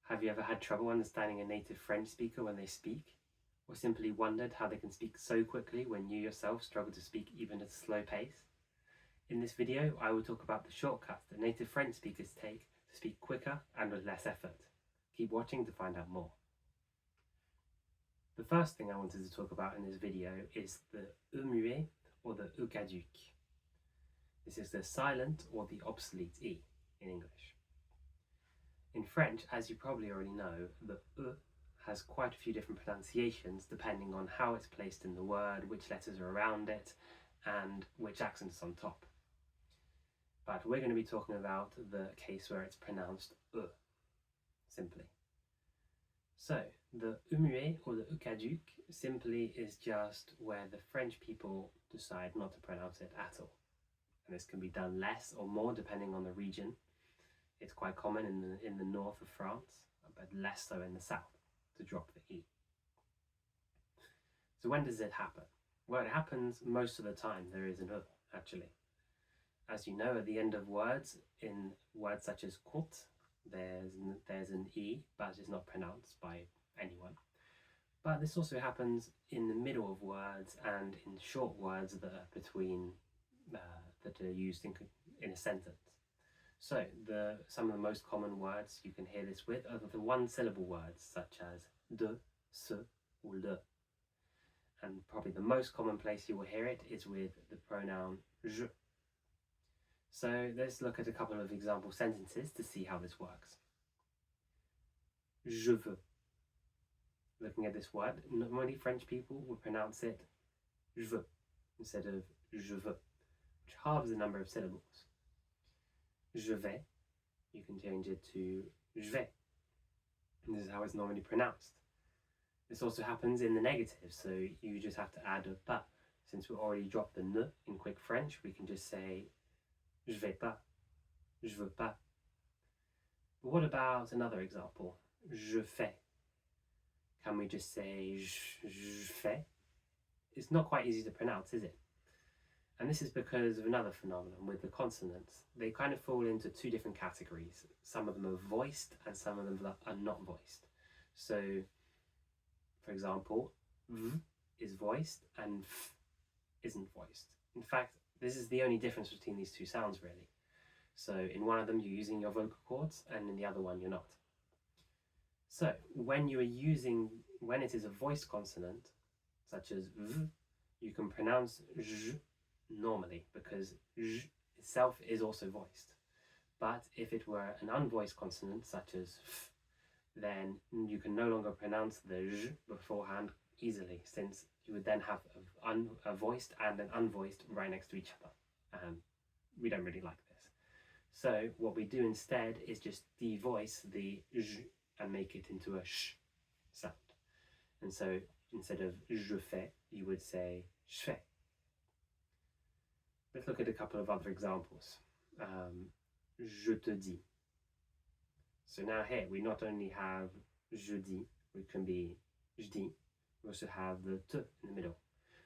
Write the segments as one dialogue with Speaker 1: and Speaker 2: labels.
Speaker 1: Have you ever had trouble understanding a native French speaker when they speak? Or simply wondered how they can speak so quickly when you yourself struggle to speak even at a slow pace? In this video, I will talk about the shortcuts that native French speakers take to speak quicker and with less effort. Keep watching to find out more. The first thing I wanted to talk about in this video is the e muet or the e caduc. This is the silent or the obsolete e in English. In French, as you probably already know, the e has quite a few different pronunciations depending on how it's placed in the word, which letters are around it, and which accent is on top. But we're going to be talking about the case where it's pronounced e, simply. So, the e muet or the e caduc simply is just where the French people decide not to pronounce it at all. And this can be done less or more depending on the region. It's quite common in the north of France, but less so in the south, to drop the E. So when does it happen? Well, it happens most of the time there is an E, actually. As you know, at the end of words, in words such as compte, there's an E, but it's not pronounced by anyone. But this also happens in the middle of words and in short words that are between, that are used in a sentence. So, some of the most common words you can hear this with are the one-syllable words such as de, ce, or le. And probably the most common place you will hear it is with the pronoun je. So let's look at a couple of example sentences to see how this works. Je veux. Looking at this word, normally French people would pronounce it je veux instead of je veux, which halves the number of syllables. Je vais, you can change it to je vais. And this is how it's normally pronounced. This also happens in the negative, so you just have to add a pas. Since we already dropped the ne in quick French, we can just say je vais pas, je veux pas. But what about another example? Je fais. Can we just say je fais? It's not quite easy to pronounce, is it? And this is because of another phenomenon with the consonants. They kind of fall into two different categories. Some of them are voiced and some of them are not voiced. So, for example, v is voiced and f isn't voiced. In fact, this is the only difference between these two sounds, really. So in one of them you're using your vocal cords and in the other one you're not. So when it is a voiced consonant, such as v, you can pronounce j normally because j itself is also voiced. But if it were an unvoiced consonant such as f, then you can no longer pronounce the j beforehand easily, since you would then have a voiced and an unvoiced right next to each other. We don't really like this. So what we do instead is just devoice the j and make it into a sh sound. And so instead of je fais, you would say je fais. Let's look at a couple of other examples. Je te dis. So now here we not only have je dis, which can be je dis, we also have the te in the middle.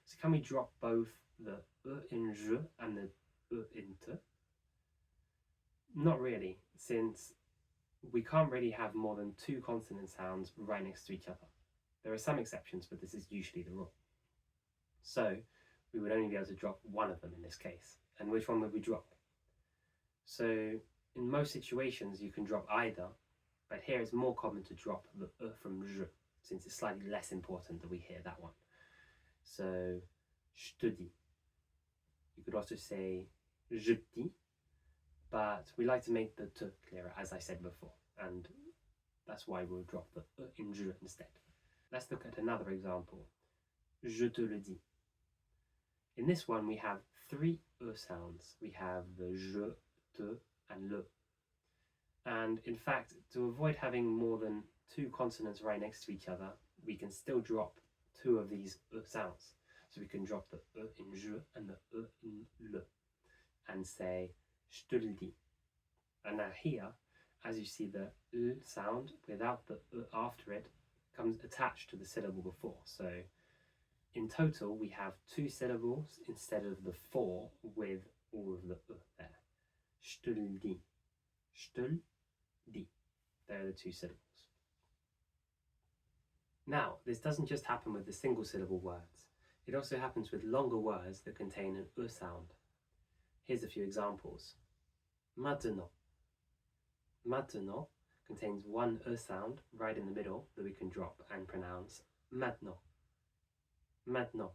Speaker 1: So can we drop both the e in je and the e in te? Not really, since we can't really have more than two consonant sounds right next to each other. There are some exceptions, but this is usually the rule. So we would only be able to drop one of them in this case. And which one would we drop? So in most situations you can drop either, but here it's more common to drop the e from je, since it's slightly less important that we hear that one. So je te dis. You could also say je dis, but we like to make the te clearer, as I said before, and that's why we'll drop the e in je instead. Let's look at another example. Je te le dis. In this one we have three e sounds. We have the je, te, and le. And in fact, to avoid having more than two consonants right next to each other, we can still drop two of these e sounds. So we can drop the e in je and the e in le, and say je te le dis. And now here, as you see, the l sound without the e after it comes attached to the syllable before. So in total we have two syllables instead of the four with all of the e there. Je te le dis. Je te le dis. They're the two syllables. Now, this doesn't just happen with the single syllable words. It also happens with longer words that contain an E sound. Here's a few examples. Maintenant. Maintenant contains one E sound right in the middle that we can drop and pronounce maintenant. Maintenant.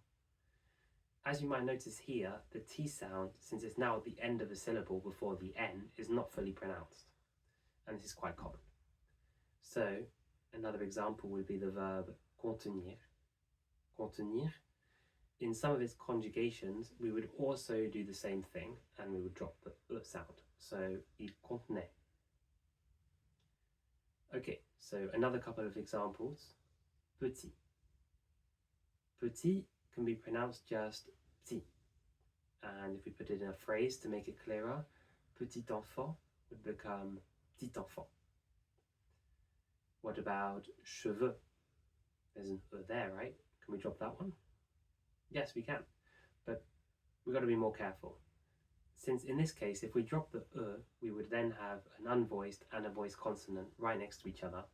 Speaker 1: As you might notice here, the T sound, since it's now at the end of a syllable before the N, is not fully pronounced. And this is quite common. So, another example would be the verb contenir. Contenir. In some of its conjugations, we would also do the same thing and we would drop the E sound. So, il contenait. Okay, so another couple of examples. Petit. Petit can be pronounced just petit. And if we put it in a phrase to make it clearer, petit enfant would become petit enfant. What about cheveux? There's an E there, right? Can we drop that one? Yes, we can, but we've got to be more careful. Since in this case, if we drop the E, we would then have an unvoiced and a voiced consonant right next to each other.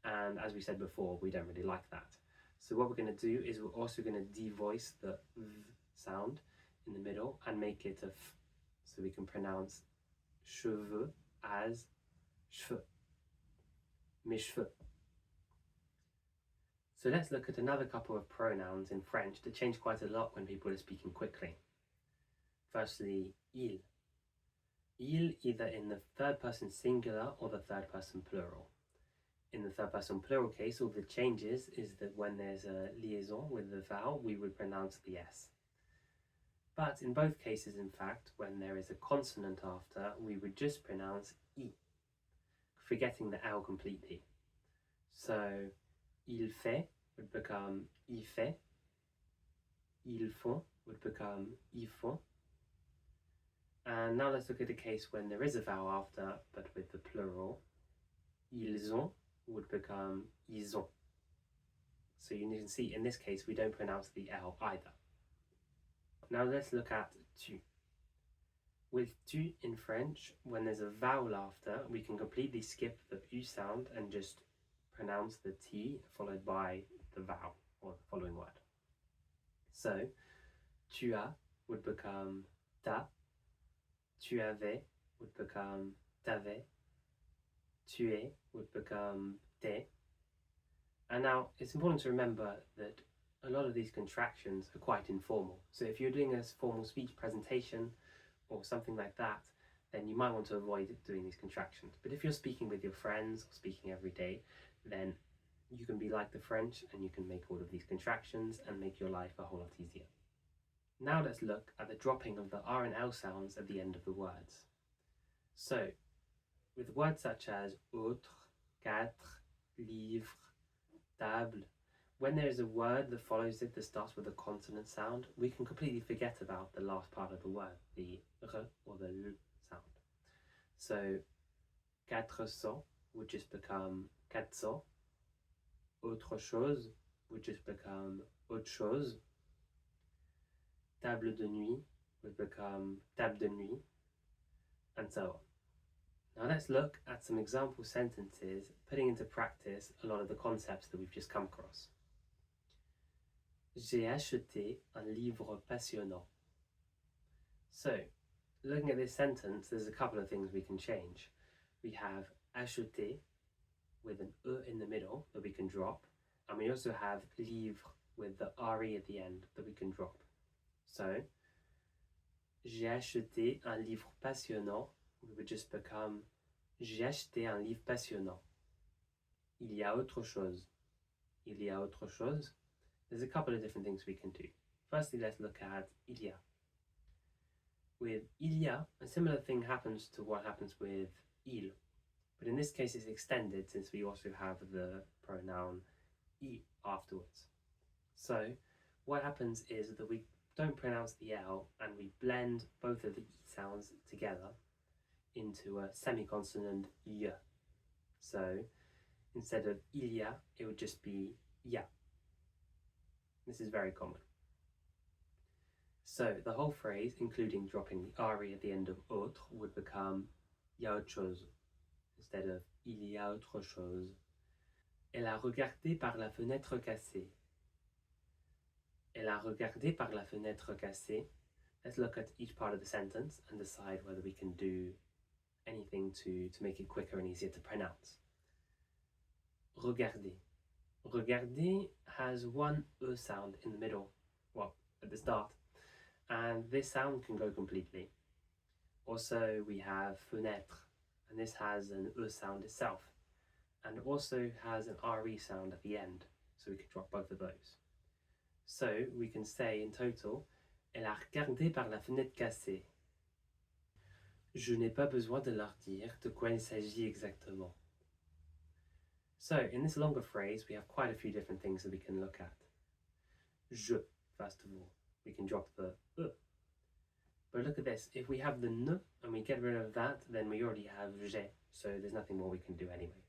Speaker 1: And as we said before, we don't really like that. So what we're going to do is we're also going to devoice the V sound in the middle and make it a F. So we can pronounce cheveux as cheveux. Mes cheveux. So let's look at another couple of pronouns in French that change quite a lot when people are speaking quickly. Firstly, il. Il either in the third person singular or the third person plural. In the third person plural case, all the changes is that when there's a liaison with the vowel, we would pronounce the S. But in both cases, in fact, when there is a consonant after, we would just pronounce I, forgetting the L completely. So, il fait would become I fait, ils font would become ils font. And now let's look at a case when there is a vowel after, but with the plural. Ils ont would become ils ont. So you can see in this case we don't pronounce the L either. Now let's look at tu. With tu in French, when there's a vowel after, we can completely skip the U sound and just pronounce the T followed by the vowel or the following word. So, tu as would become ta, tu avais would become t'avais, tu es would become t'es. And now it's important to remember that a lot of these contractions are quite informal. So if you're doing a formal speech presentation or something like that, then you might want to avoid doing these contractions. But if you're speaking with your friends or speaking every day, then you can be like the French and you can make all of these contractions and make your life a whole lot easier. Now let's look at the dropping of the R and L sounds at the end of the words. So, with words such as autre, quatre, livre, table, when there is a word that follows it that starts with a consonant sound, we can completely forget about the last part of the word, the R or the L sound. So, 400 would just become 400, autre chose would just become autre chose, table de nuit would become table de nuit, and so on. Now let's look at some example sentences putting into practice a lot of the concepts that we've just come across. J'ai acheté un livre passionnant. So, looking at this sentence, there's a couple of things we can change. We have acheté with an E in the middle that we can drop, and we also have livre with the RE at the end that we can drop. So, j'ai acheté un livre passionnant would just become j'ai acheté un livre passionnant. Il y a autre chose. Il y a autre chose. There's a couple of different things we can do. Firstly, let's look at il y a. With il y a, a similar thing happens to what happens with il, but in this case it's extended since we also have the pronoun I afterwards. So what happens is that we don't pronounce the L and we blend both of the E sounds together into a semi-consonant y. So instead of il y a, it would just be ya. This is very common. So the whole phrase, including dropping the RE at the end of autre, would become y a autre chose instead of il y a autre chose. Elle a regardé par la fenêtre cassée. Elle a regardé par la fenêtre cassée. Let's look at each part of the sentence and decide whether we can do anything to make it quicker and easier to pronounce. Regarder. Regarder has one E sound in the middle, well, at the start, and this sound can go completely. Also, we have fenêtre, and this has an E sound itself, and also has an RE sound at the end, so we could drop both of those. So we can say in total, elle a regardé par la fenêtre cassée. Je n'ai pas besoin de leur dire de quoi il s'agit exactement. So in this longer phrase, we have quite a few different things that we can look at. Je, first of all, we can drop the E. But look at this, if we have the ne and we get rid of that, then we already have j'ai, so there's nothing more we can do anyway.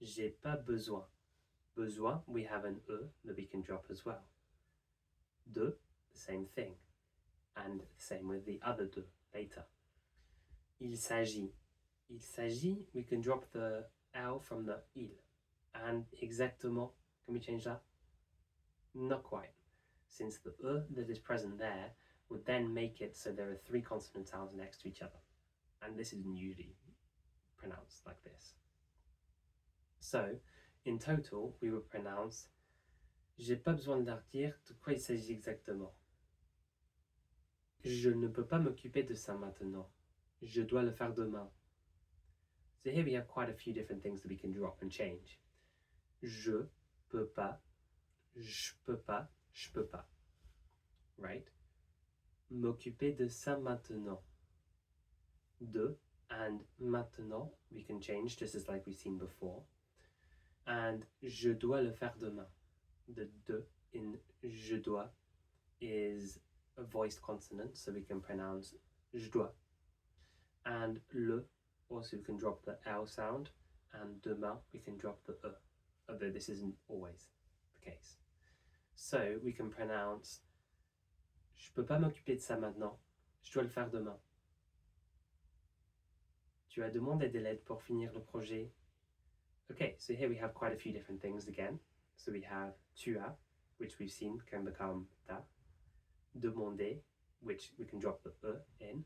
Speaker 1: J'ai pas besoin. Besoin, we have an E that we can drop as well. De, the same thing. And the same with the other de later. Il s'agit. Il s'agit, we can drop the L from the il. And exactement, can we change that? Not quite. Since the E that is present there would then make it so there are three consonant sounds next to each other. And this isn't usually pronounced like this. So, in total, we would pronounce j'ai pas besoin de leur dire de quoi il s'agit exactement. Je ne peux pas m'occuper de ça maintenant. Je dois le faire demain. So here we have quite a few different things that we can drop and change. Je peux pas, je peux pas, je peux pas. Right? M'occuper de ça maintenant. De and maintenant we can change just as like we've seen before. And je dois le faire demain. The de in je dois is a voiced consonant, so we can pronounce je dois. And le, also we can drop the L sound, and demain we can drop the E, although this isn't always the case. So we can pronounce je peux pas m'occuper de ça maintenant, je dois le faire demain. Tu as demandé de l'aide pour finir le projet. Okay, so here we have quite a few different things again. So we have tu as, which we've seen can become t'as. Demandé, which we can drop the E in.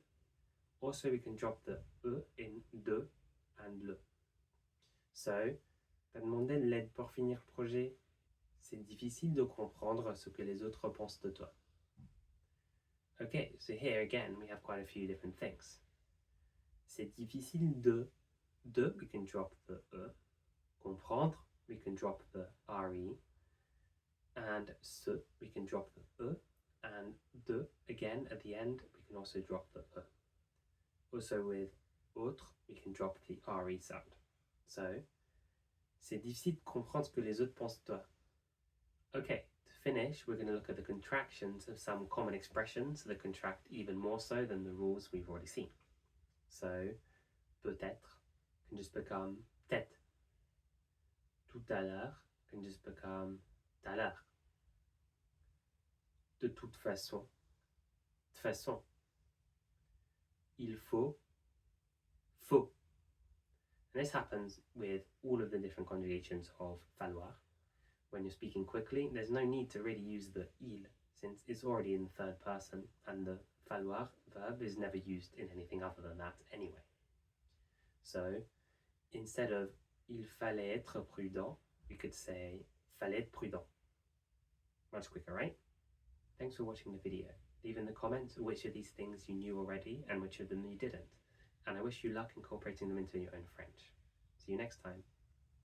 Speaker 1: Also, we can drop the E in de and le. So, t'as demandé de l'aide pour finir le projet. C'est difficile de comprendre ce que les autres pensent de toi. Okay, so here again we have quite a few different things. C'est difficile de, we can drop the E. Comprendre, we can drop the RE. And ce, we can drop the E. And de, again, at the end, we can also drop the E. Also with autre, we can drop the RE sound. So, c'est difficile de comprendre ce que les autres pensent de toi. Okay, to finish, we're going to look at the contractions of some common expressions that contract even more so than the rules we've already seen. So, peut-être can just become peut-être. Tout à l'heure can just become tout à l'heure. De toute façon, de façon. Il faut, faut. And this happens with all of the different conjugations of falloir. When you're speaking quickly, there's no need to really use the il, since it's already in the third person, and the falloir verb is never used in anything other than that anyway. So, instead of il fallait être prudent, we could say fallait être prudent. Much quicker, right? Thanks for watching the video. Leave in the comments which of these things you knew already and which of them you didn't. And I wish you luck incorporating them into your own French. See you next time.